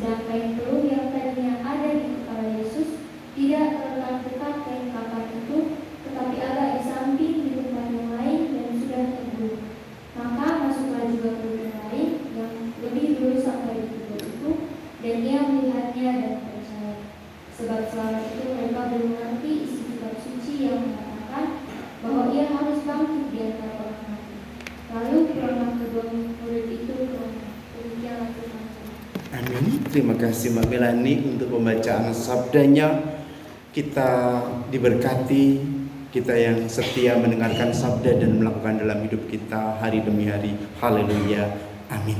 Sedang kain keruh yang tadinya ada di kepala Yesus tidak terletak dekat kain kapan itu, tetapi agak di samping di tempat yang lain dan sudah terbunuh. Maka masuklah juga keruh yang lain yang lebih dulu sampai di kubur itu, dan ia melihatnya dan percaya. Sebab selama itu mereka belum mengerti isi kitab suci yang mengatakan bahwa ia harus bangkit di antara orang mati. Lalu pulanglah kedua murid itu ke rumah. Demikianlah firman Tuhan. Amin. Terima kasih Mbak Melani untuk pembacaan sabdanya. Kita diberkati, kita yang setia mendengarkan sabda dan melakukan dalam hidup kita hari demi hari. Haleluya. Amin.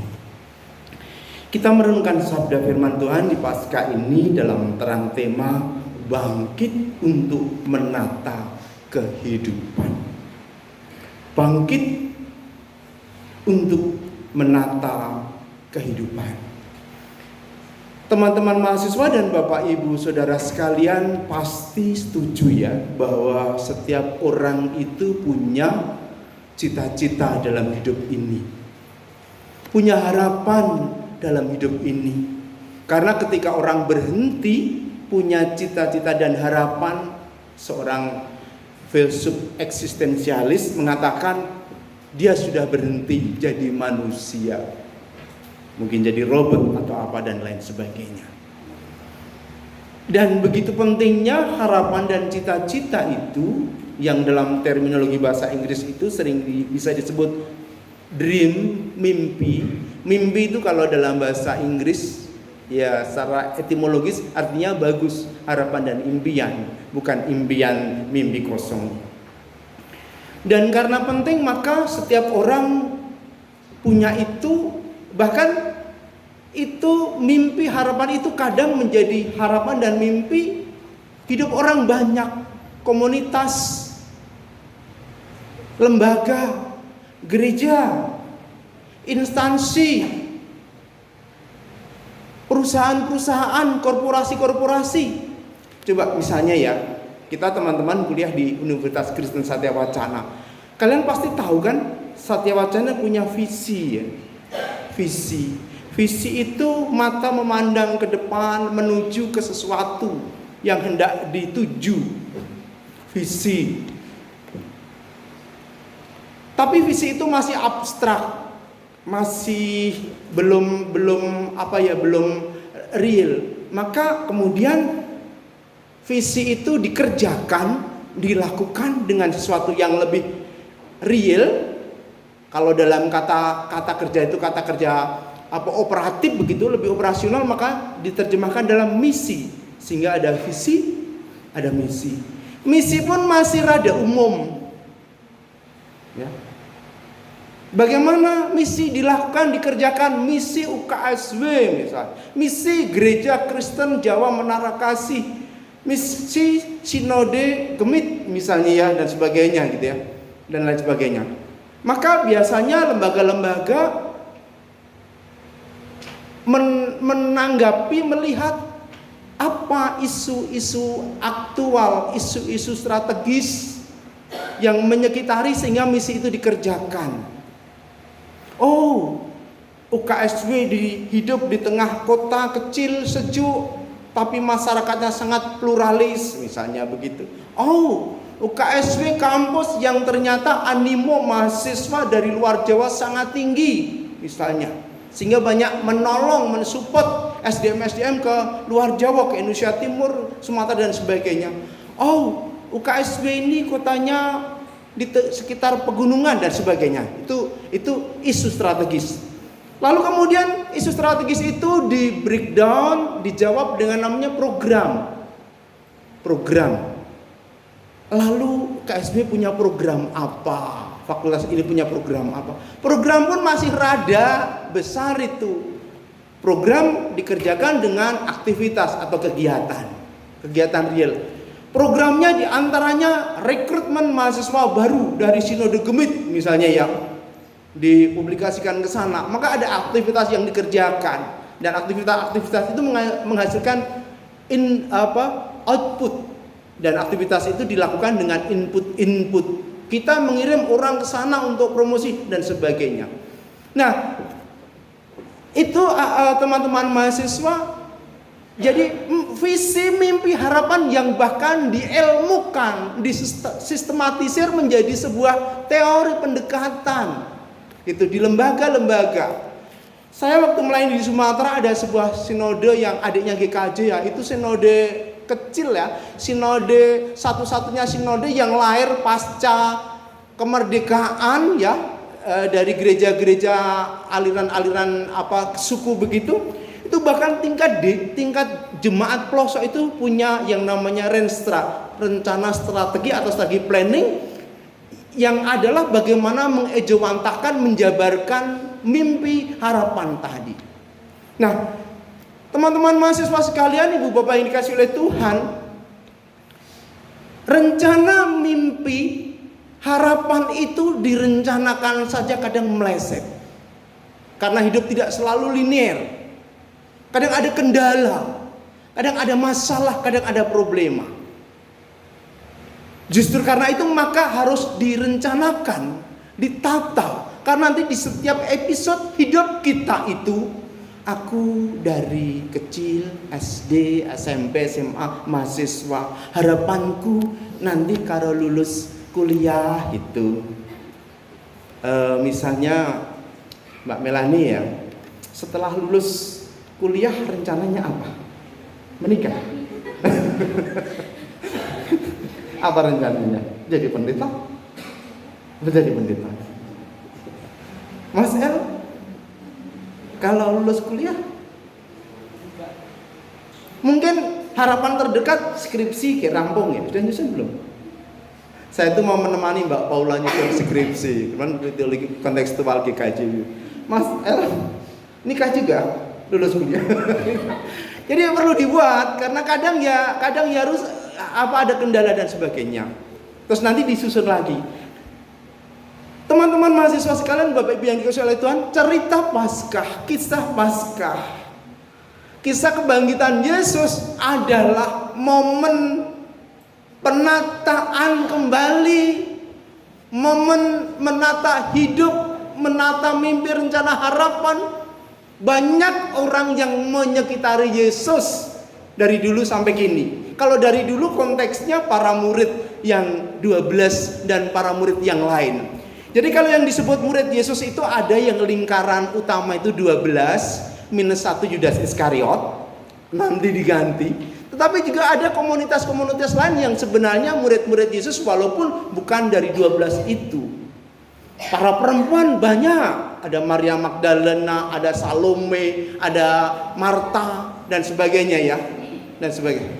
Kita merenungkan sabda firman Tuhan di Paskah ini dalam terang tema bangkit untuk menata kehidupan. Bangkit untuk menata kehidupan. Teman-teman mahasiswa dan Bapak Ibu Saudara sekalian pasti setuju ya bahwa setiap orang itu punya cita-cita dalam hidup ini, punya harapan dalam hidup ini. Karena ketika orang berhenti punya cita-cita dan harapan, seorang filsuf eksistensialis mengatakan dia sudah berhenti jadi manusia, mungkin jadi robot atau apa dan lain sebagainya. Dan begitu pentingnya harapan dan cita-cita itu, yang dalam terminologi bahasa Inggris itu sering bisa disebut dream, mimpi. Mimpi itu kalau dalam bahasa Inggris ya secara etimologis artinya bagus, harapan dan impian, bukan impian mimpi kosong. Dan karena penting maka setiap orang punya itu, bahkan itu mimpi harapan itu kadang menjadi harapan dan mimpi hidup orang banyak, komunitas, lembaga, gereja, instansi, perusahaan-perusahaan, korporasi-korporasi. Coba misalnya ya, kita teman-teman kuliah di Universitas Kristen Satya Wacana. Kalian pasti tahu kan, Satya Wacana punya visi ya. Visi itu mata memandang ke depan menuju ke sesuatu yang hendak dituju. Visi. Tapi visi itu masih abstrak. Masih belum real. Maka kemudian visi itu dikerjakan, dilakukan dengan sesuatu yang lebih real. Kalau dalam kata kerja itu kata kerja operatif begitu, lebih operasional, maka diterjemahkan dalam misi. Sehingga ada visi, ada misi. Misi pun masih rada umum. Ya. Bagaimana misi dilakukan, dikerjakan? Misi UKSW misalnya, misi Gereja Kristen Jawa Menara Kasih, misi Sinode Gemit misalnya ya, dan sebagainya gitu ya, dan lain sebagainya. Maka biasanya lembaga-lembaga menanggapi, melihat apa isu-isu aktual, isu-isu strategis yang menyekitari sehingga misi itu dikerjakan. Oh, UKSW hidup di tengah kota kecil sejuk, tapi masyarakatnya sangat pluralis misalnya begitu. Oh, UKSW kampus yang ternyata animo mahasiswa dari luar Jawa sangat tinggi misalnya, sehingga banyak menolong, mensupport SDM-SDM ke luar Jawa, ke Indonesia Timur, Sumatera dan sebagainya. Oh, UKSW ini kotanya di sekitar pegunungan dan sebagainya. Itu isu strategis. Lalu kemudian isu strategis itu di breakdown, dijawab dengan namanya program. Lalu KSB punya program apa? Fakultas ini punya program apa? Program pun masih rada besar itu. Program dikerjakan dengan aktivitas atau kegiatan real. Programnya diantaranya rekrutmen mahasiswa baru dari Sinode Gemit misalnya ya, dipublikasikan ke sana. Maka ada aktivitas yang dikerjakan, dan aktivitas itu menghasilkan output, dan aktivitas itu dilakukan dengan input. Kita mengirim orang ke sana untuk promosi dan sebagainya. Nah, itu itu teman-teman mahasiswa, jadi visi mimpi harapan yang bahkan diilmukan, disistematisir menjadi sebuah teori pendekatan. Itu di lembaga-lembaga. Saya waktu melayani di Sumatera ada sebuah sinode yang adiknya GKJ ya, itu sinode kecil ya, sinode satu-satunya sinode yang lahir pasca kemerdekaan ya, dari gereja-gereja aliran-aliran suku begitu. Itu bahkan tingkat jemaat pelosok itu punya yang namanya Renstra, rencana strategi atau strategi planning, yang adalah bagaimana mengejawantahkan, menjabarkan mimpi harapan tadi. Nah, teman-teman mahasiswa sekalian, ibu bapak yang dikasih oleh Tuhan, rencana mimpi harapan itu direncanakan saja kadang meleset. Karena hidup tidak selalu linear. Kadang ada kendala, kadang ada masalah, kadang ada problema. Justru karena itu maka harus direncanakan, ditata. Karena nanti di setiap episode hidup kita itu, aku dari kecil, SD, SMP, SMA, mahasiswa, harapanku nanti kalau lulus kuliah itu, misalnya Mbak Melani ya, setelah lulus kuliah rencananya apa? Menikah? Apa rencananya? Jadi pendeta? Menjadi pendeta. Mas El, kalau lulus kuliah, mungkin harapan terdekat skripsi kayak rampung ya, sudah nyusun belum? Saya itu mau menemani Mbak Paula nyusun skripsi, cuman teologi kontekstual GKJ. Mas El, nikah juga, lulus kuliah. Jadi perlu dibuat, karena kadang ya harus ada kendala dan sebagainya. Terus nanti disusun lagi. Teman-teman mahasiswa sekalian, Bapak Ibu yang dikasihi oleh Tuhan, cerita Paskah, kisah Paskah, kisah kebangkitan Yesus adalah momen penataan kembali, momen menata hidup, menata mimpi, rencana, harapan. Banyak orang yang menyekitari Yesus dari dulu sampai kini. Kalau dari dulu konteksnya para murid yang 12 dan para murid yang lain. Jadi kalau yang disebut murid Yesus itu ada yang lingkaran utama itu 12 minus 1 Yudas Iskariot, nanti diganti. Tetapi juga ada komunitas-komunitas lain yang sebenarnya murid-murid Yesus walaupun bukan dari 12 itu. Para perempuan banyak, ada Maria Magdalena, ada Salome, ada Marta dan sebagainya ya, dan sebagainya.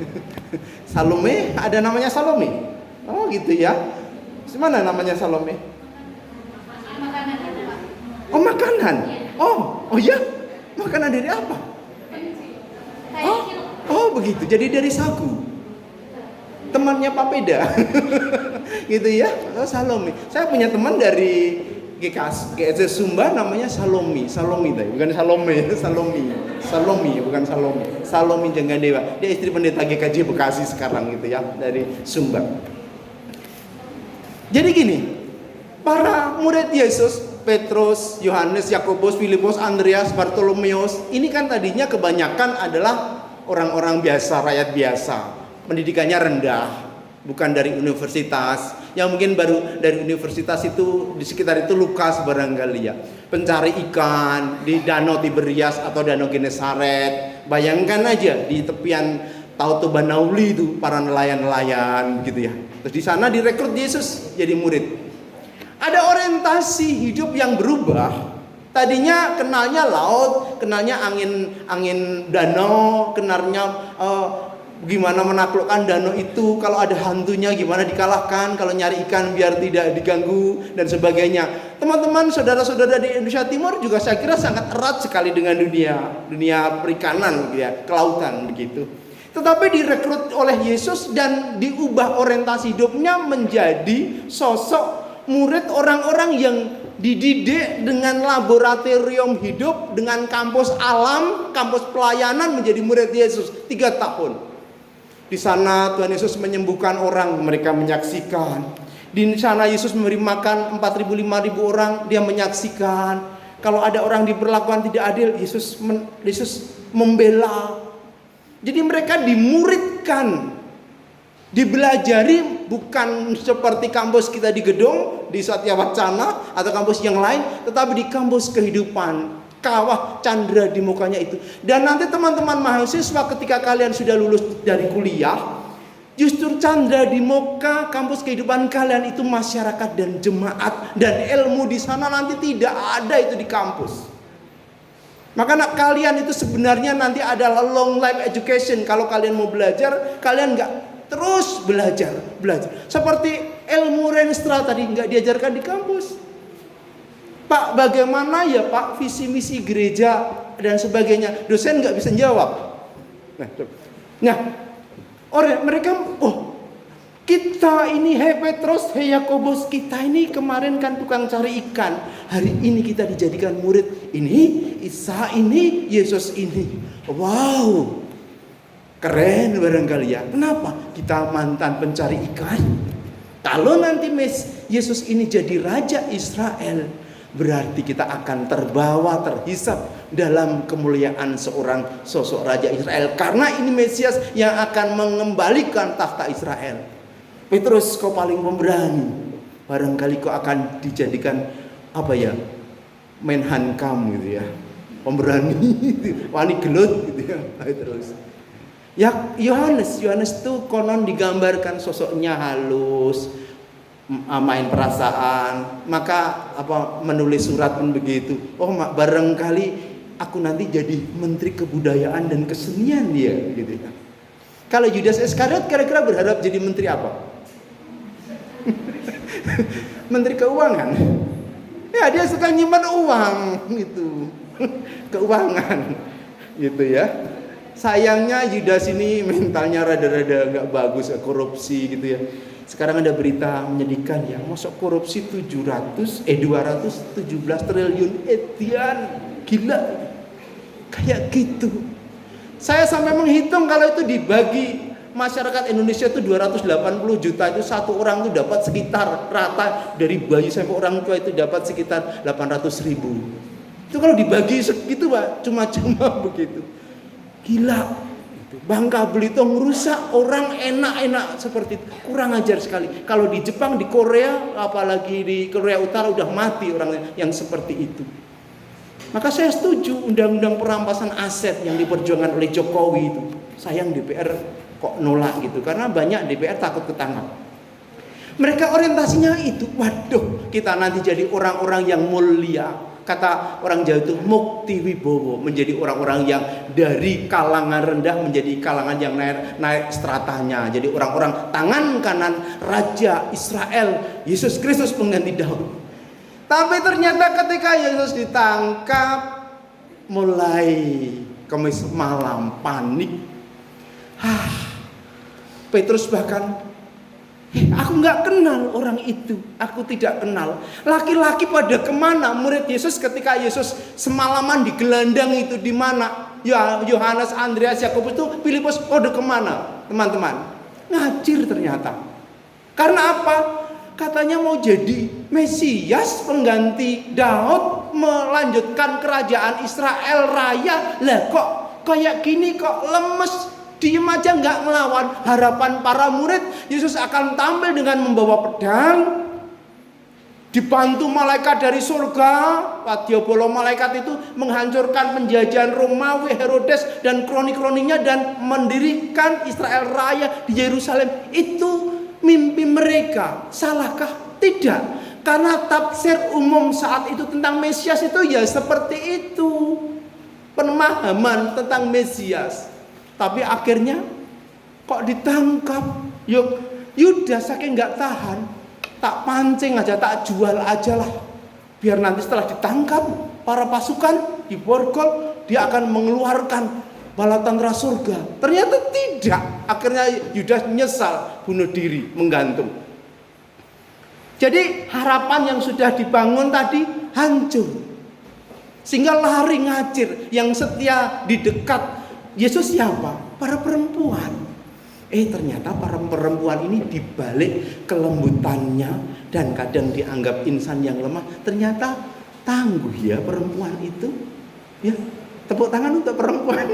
Salome, ada namanya Salome. Oh gitu ya. Mana namanya Salome? Oh makanan. Oh ya. Makanan dari apa? Oh begitu. Jadi dari sagu. Temannya Papeda. Gitu ya. Oh, Salome. Saya punya teman dari GKS Sumba namanya Salomi tadi, bukan Salome, Salomi bukan Salome. Salomi Janggadewa. Dia istri pendeta GKJ Bekasi sekarang gitu ya, dari Sumba. Jadi gini, para murid Yesus, Petrus, Yohanes, Yakobus, Filipus, Andreas, Bartolomeus, ini kan tadinya kebanyakan adalah orang-orang biasa, rakyat biasa. Pendidikannya rendah, bukan dari universitas. Yang mungkin baru dari universitas itu di sekitar itu Lukas barangkali ya. Pencari ikan di Danau Tiberias atau Danau Genesaret. Bayangkan aja di tepian Tautobanauli itu para nelayan-nelayan gitu ya. Terus di sana direkrut Yesus jadi murid. Ada orientasi hidup yang berubah. Tadinya kenalnya laut, kenalnya angin danau, kenalnya gimana menaklukkan danau itu, kalau ada hantunya gimana dikalahkan, kalau nyari ikan biar tidak diganggu dan sebagainya. Teman-teman, saudara-saudara di Indonesia Timur juga saya kira sangat erat sekali dengan dunia perikanan gitu ya, kelautan begitu. Tetapi direkrut oleh Yesus dan diubah orientasi hidupnya menjadi sosok murid orang-orang yang dididik dengan laboratorium hidup, dengan kampus alam, kampus pelayanan menjadi murid Yesus 3 tahun. Di sana Tuhan Yesus menyembuhkan orang, mereka menyaksikan. Di sana Yesus memberi makan 4.000-5.000 orang, dia menyaksikan. Kalau ada orang diperlakukan tidak adil, Yesus membela. Jadi mereka dimuridkan, dibelajari bukan seperti kampus kita di gedung, di Satya Wacana atau kampus yang lain, tetapi di kampus kehidupan, kawah candra di mukanya itu. Dan nanti teman-teman mahasiswa ketika kalian sudah lulus dari kuliah, justru candra di muka kampus kehidupan kalian itu masyarakat dan jemaat, dan ilmu di sana nanti tidak ada itu di kampus. Maka kalian itu sebenarnya nanti adalah long life education. Kalau kalian mau belajar, kalian nggak terus belajar. Seperti ilmu Renstra tadi nggak diajarkan di kampus. Pak, bagaimana ya Pak visi misi gereja dan sebagainya? Dosen nggak bisa jawab. Nah, orang mereka, kita ini Petrus, Yakobus, kita ini kemarin kan tukang cari ikan. Hari ini kita dijadikan murid. Ini Isa, ini Yesus ini. Wow, keren barangkali ya. Kenapa? Kita mantan pencari ikan. Kalau nanti Yesus ini jadi Raja Israel, berarti kita akan terbawa, terhisap dalam kemuliaan seorang sosok Raja Israel. Karena ini Mesias yang akan mengembalikan tahta Israel. Petrus, kau paling pemberani. Barangkali kau akan dijadikan Menhan kamu gitu ya. Pemberani, wani gelut gitu ya. Terus. Ya Yohanes itu konon digambarkan sosoknya halus, main perasaan. Maka menulis surat pun begitu. Barangkali aku nanti jadi menteri kebudayaan dan kesenian dia gitu ya. Kalau Yudas Iskariot kira-kira berharap jadi menteri apa? Menteri keuangan. Ya, dia suka nyimpan uang gitu. Keuangan gitu ya. Sayangnya Yudas ini mentalnya rada-rada enggak bagus, korupsi gitu ya. Sekarang ada berita menyedihkan ya, masuk korupsi 217 triliun edian. Gila. Kayak gitu. Saya sampai menghitung kalau itu dibagi masyarakat Indonesia itu 280 juta, itu satu orang itu dapat sekitar rata dari bayi sampai orang tua itu dapat sekitar 800.000. Itu kalau dibagi segitu Pak, cuma-cuma begitu. Gila. Bangka Belitung rusak orang enak-enak seperti itu. Kurang ajar sekali. Kalau di Jepang, di Korea, apalagi di Korea Utara udah mati orang yang seperti itu. Maka saya setuju undang-undang perampasan aset yang diperjuangkan oleh Jokowi itu. Sayang DPR kok nolak gitu, karena banyak DPR takut ketangkap. Mereka orientasinya itu, waduh, kita nanti jadi orang-orang yang mulia. Kata orang Jawa itu mukti wibowo, menjadi orang-orang yang dari kalangan rendah menjadi kalangan yang naik stratanya. Jadi orang-orang tangan kanan Raja Israel, Yesus Kristus pengganti Daud. Tapi ternyata ketika Yesus ditangkap, mulai Kamis malam panik. Petrus bahkan, aku nggak kenal orang itu, aku tidak kenal. Laki-laki pada kemana? Murid Yesus ketika Yesus semalaman di gelandang itu di mana? Ya, Yohanes, Andreas, Yakobus itu, Filipus pada kemana? Teman-teman, ngacir ternyata. Karena apa? Katanya mau jadi Mesias pengganti Daud, melanjutkan kerajaan Israel raya. Lah kok kayak gini, kok lemes? Diem aja nggak melawan. Harapan para murid, Yesus akan tampil dengan membawa pedang, dibantu malaikat dari surga. Wadyabala malaikat itu menghancurkan penjajahan Romawi, Herodes dan kroni-kroninya, dan mendirikan Israel raya di Yerusalem. Itu mimpi mereka. Salahkah? Tidak. Karena tafsir umum saat itu tentang Mesias itu ya seperti itu, pemahaman tentang Mesias. Tapi akhirnya kok ditangkap? Yudas saking nggak tahan, tak pancing aja, tak jual aja lah. Biar nanti setelah ditangkap para pasukan diborgol, dia akan mengeluarkan bala tentara surga. Ternyata tidak. Akhirnya Yudas menyesal, bunuh diri, menggantung. Jadi harapan yang sudah dibangun tadi hancur. Sehingga lari ngacir. Yang setia di dekat Yesus siapa? Para perempuan. Ternyata para perempuan ini dibalik kelembutannya dan kadang dianggap insan yang lemah, ternyata Tangguh ya perempuan itu. Ya, tepuk tangan untuk perempuan.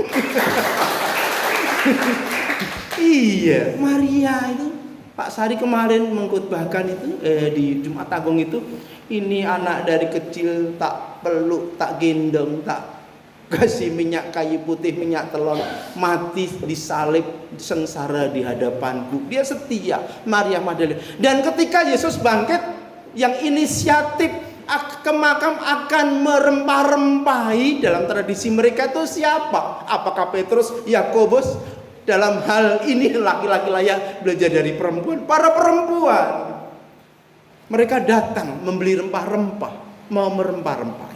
Iya, Maria itu Pak Sari kemarin mengkhotbahkan itu di Jumat Agung itu, ini anak dari kecil tak peluk, tak gendong, tak kasih minyak kayu putih, minyak telon, mati disalib, sengsara di hadapanku. Dia setia, Maria Magdalena. Dan ketika Yesus bangkit, yang inisiatif ke makam akan merempah-rempahi dalam tradisi mereka itu siapa? Apakah Petrus, Yakobus? Dalam hal ini laki-laki layak belajar dari perempuan. Para perempuan, mereka datang membeli rempah-rempah, mau merempah-rempah.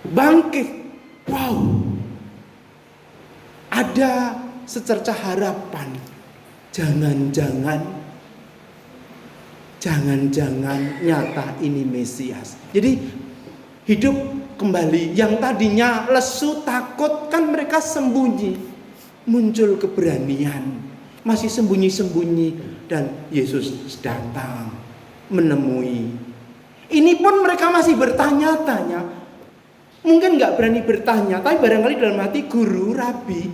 Bangkit, wow, ada secercah harapan. Jangan-jangan nyata ini Mesias. Jadi hidup kembali. Yang tadinya lesu, takut, kan mereka sembunyi. Muncul keberanian, masih sembunyi-sembunyi, dan Yesus datang menemui. Ini pun mereka masih bertanya-tanya. Mungkin gak berani bertanya, tapi barangkali dalam hati, guru, rabi,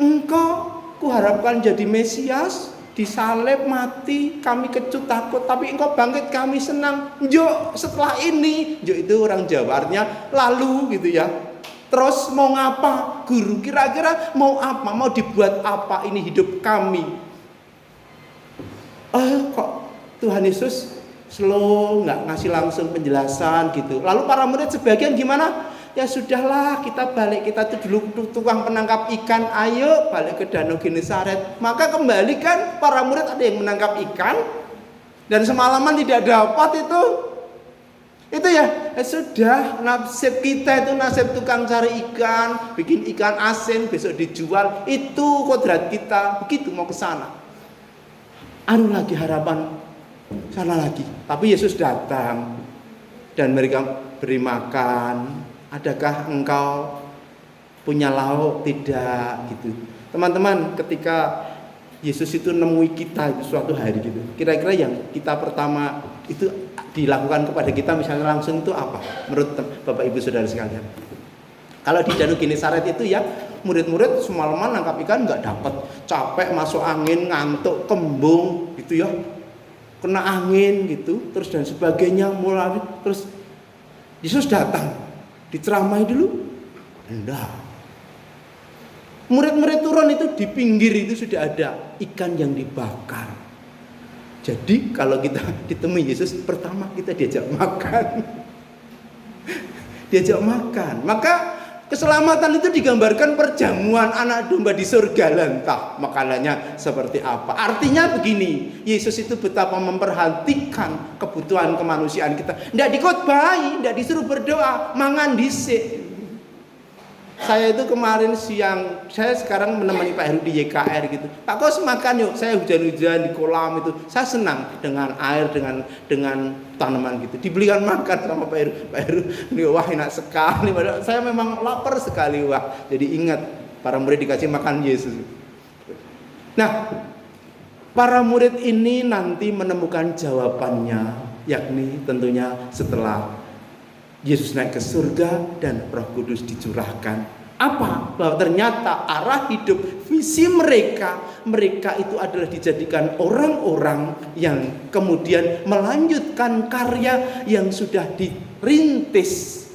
engkau kuharapkan jadi Mesias, disalib, mati, kami kecut, takut, tapi engkau bangkit, kami senang. Njok, setelah ini, njok itu orang Jawa, artinya lalu gitu ya. Terus mau ngapa? Guru, kira-kira mau apa? Mau dibuat apa ini hidup kami? Kok Tuhan Yesus slow, nggak ngasih langsung penjelasan gitu. Lalu para murid sebagian gimana? Ya sudahlah, kita balik, kita tuh dulu tukang penangkap ikan, ayo balik ke Danau Genesaret. Maka kembali kan para murid ada yang menangkap ikan, dan semalaman tidak dapat itu ya, sudah, nasib kita itu nasib tukang cari ikan, bikin ikan asin, besok dijual, itu kodrat kita, begitu mau ke sana. Anu lagi harapan, sana lagi. Tapi Yesus datang dan mereka beri makan. Adakah engkau punya lauk? Tidak, gitu. Teman-teman, ketika Yesus itu nemui kita itu suatu hari gitu, kira-kira yang kita pertama itu dilakukan kepada kita misalnya langsung itu apa menurut Bapak Ibu Saudara sekalian? Kalau di Danau Genesaret itu ya, murid-murid semalaman nangkap ikan nggak dapat, capek, masuk angin, ngantuk, kembung gitu ya, kena angin gitu, terus dan sebagainya, mulai terus Yesus datang, diceramai dulu, enggak. Murid-murid turun itu di pinggir itu sudah ada ikan yang dibakar. Jadi kalau kita ditemui Yesus, pertama kita diajak makan. Diajak makan. Maka keselamatan itu digambarkan perjamuan anak domba di surga. Entah makanannya seperti apa. Artinya begini, Yesus itu betapa memperhatikan kebutuhan kemanusiaan kita. Tidak dikhotbahi, tidak disuruh berdoa, mangan dhisik. Saya itu kemarin siang, saya sekarang menemani Pak Heru di YKR gitu. Pak Kos makan yuk, saya hujan-hujan di kolam itu. Saya senang dengan air, dengan tanaman gitu. Dibelikan makan sama Pak Heru. Pak Heru, ini wah enak sekali. Saya memang lapar sekali, wah. Jadi ingat, para murid dikasih makan Yesus. Nah, para murid ini nanti menemukan jawabannya, yakni tentunya setelah Yesus naik ke surga dan Roh Kudus dicurahkan. Apa? Bahwa ternyata arah hidup, visi mereka itu adalah dijadikan orang-orang yang kemudian melanjutkan karya yang sudah dirintis.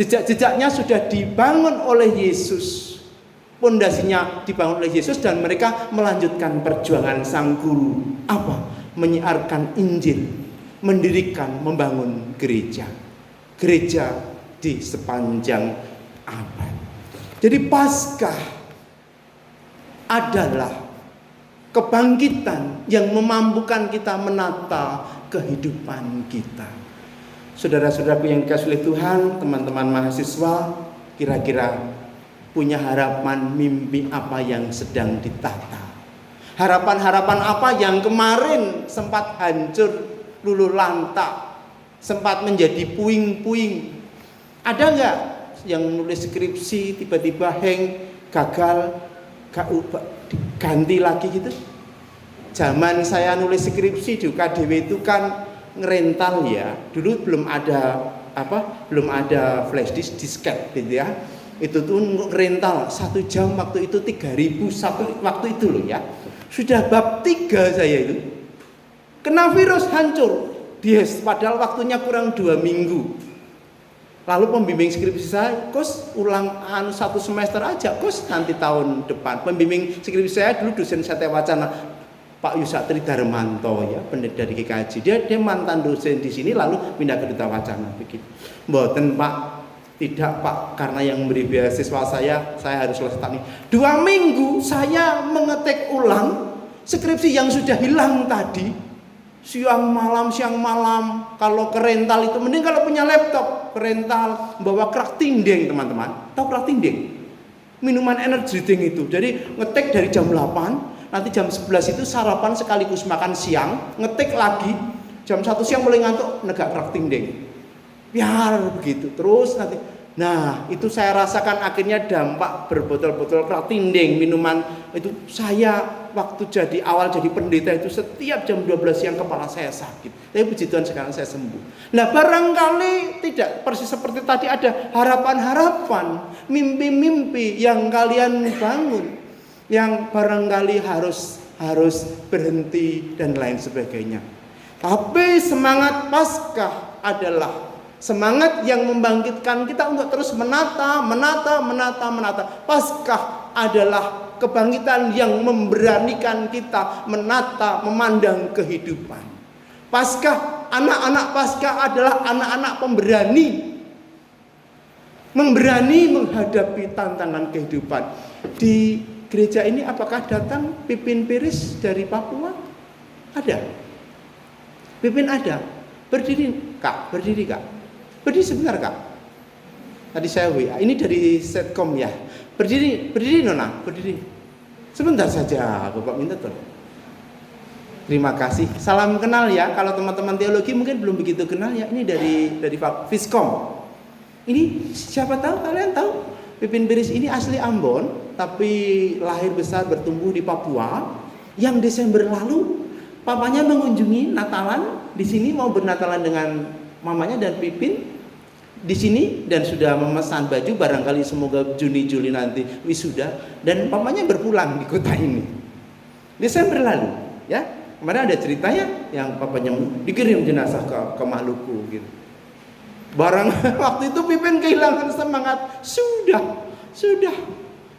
Jejak-jejaknya sudah dibangun oleh Yesus. Pondasinya dibangun oleh Yesus dan mereka melanjutkan perjuangan sang guru. Apa? Menyiarkan Injil, mendirikan, membangun gereja di sepanjang abad. Jadi Paskah adalah kebangkitan yang memampukan kita menata kehidupan kita. Saudara-saudaraku yang dikasihi oleh Tuhan, teman-teman mahasiswa, kira-kira punya harapan, mimpi apa yang sedang ditata? Harapan-harapan apa yang kemarin sempat hancur, luluh lantak, sempat menjadi puing-puing? Ada nggak yang nulis skripsi tiba-tiba gagal, ganti lagi gitu? Zaman saya nulis skripsi di UKDW itu kan ngerental ya. Dulu belum ada flash disk, disket gitu ya. Itu tuh ngerental 1 jam waktu itu 3.000 satu waktu itu loh ya. Sudah bab 3 saya itu. Kena virus hancur. Padahal waktunya kurang 2 minggu. Lalu pembimbing skripsi saya, Kus ulang 1 semester aja, Kus nanti tahun depan. Pembimbing skripsi saya dulu dosen Satya Wacana, Pak Yusatri Darmanto ya, pendeta di GKJ. Dia mantan dosen di sini lalu pindah ke Duta Wacana begitu. Mboten Pak, tidak Pak, karena yang memberi beasiswa saya harus selesai nih. 2 minggu saya mengetik ulang skripsi yang sudah hilang tadi. Siang malam, kalau ke rental itu mending kalau punya laptop, ke rental bawa kerak tindeng teman-teman. Tahu kerak tindeng? Minuman energy drink itu. Jadi ngetik dari jam 8, nanti jam 11 itu sarapan sekaligus makan siang, ngetik lagi, jam 1 siang mulai ngantuk, negak kerak tindeng. Biar begitu, terus nanti. Nah, itu saya rasakan akhirnya dampak berbotol-botol kerak tindeng, minuman itu. Saya waktu awal jadi pendeta itu setiap jam 12 siang kepala saya sakit. Tapi puji Tuhan sekarang saya sembuh. Nah, barangkali tidak persis seperti tadi, ada harapan-harapan, mimpi-mimpi yang kalian bangun, yang barangkali harus berhenti dan lain sebagainya. Tapi semangat Paskah adalah semangat yang membangkitkan kita untuk terus menata. Paskah adalah kebangkitan yang memberanikan kita menata, memandang kehidupan. Paskah, anak-anak Paskah adalah anak-anak pemberani. Memberani menghadapi tantangan kehidupan. Di gereja ini apakah datang Pipin Piris dari Papua? Ada. Pipin ada. Berdiri Kak. Berdiri sebentar Kak. Tadi saya WA. Ini dari Setkom ya. Berdiri Nona, berdiri. Sebentar saja, Bapak minta tolong. Terima kasih. Salam kenal ya. Kalau teman-teman teologi mungkin belum begitu kenal ya. Ini dari Pak Fiskom. Ini siapa tahu kalian tahu Pipin Biris ini asli Ambon, tapi lahir besar bertumbuh di Papua. Yang Desember lalu papanya mengunjungi Natalan di sini, mau bernatalan dengan mamanya dan Pipin di sini, dan sudah memesan baju, barangkali semoga Juni-Juli nanti wisuda, dan papanya berpulang di kota ini Desember lalu ya. Kemarin ada ceritanya yang papanya dikirim jenazah ke Maluku gitu. Waktu itu Pipin kehilangan semangat. Sudah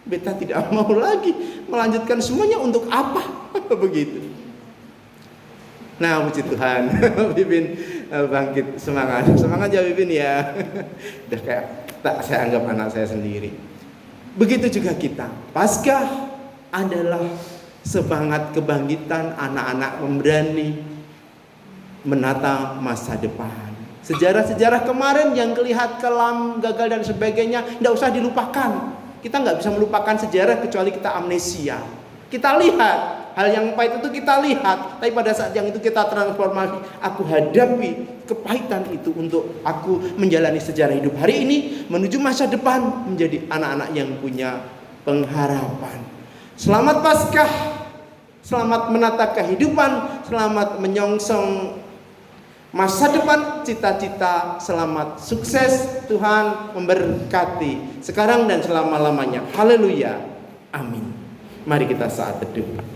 beta tidak mau lagi melanjutkan semuanya, untuk apa begitu. Nah, puji Tuhan, Pipin bangkit semangat ya Pipin ya. Udah kayak tak saya anggap anak saya sendiri. Begitu juga kita. Paskah adalah semangat kebangkitan anak-anak pemberani menata masa depan. Sejarah-sejarah kemarin yang kelihatan kelam, gagal dan sebagainya, tidak usah dilupakan. Kita nggak bisa melupakan sejarah kecuali kita amnesia. Kita lihat hal yang pahit itu, kita lihat, tapi pada saat yang itu kita transformasi. Aku hadapi kepahitan itu untuk aku menjalani sejarah hidup hari ini menuju masa depan menjadi anak-anak yang punya pengharapan. Selamat Paskah, selamat menata kehidupan, selamat menyongsong masa depan, cita-cita, selamat sukses. Tuhan memberkati sekarang dan selama-lamanya. Haleluya. Amin. Mari kita saat teduh.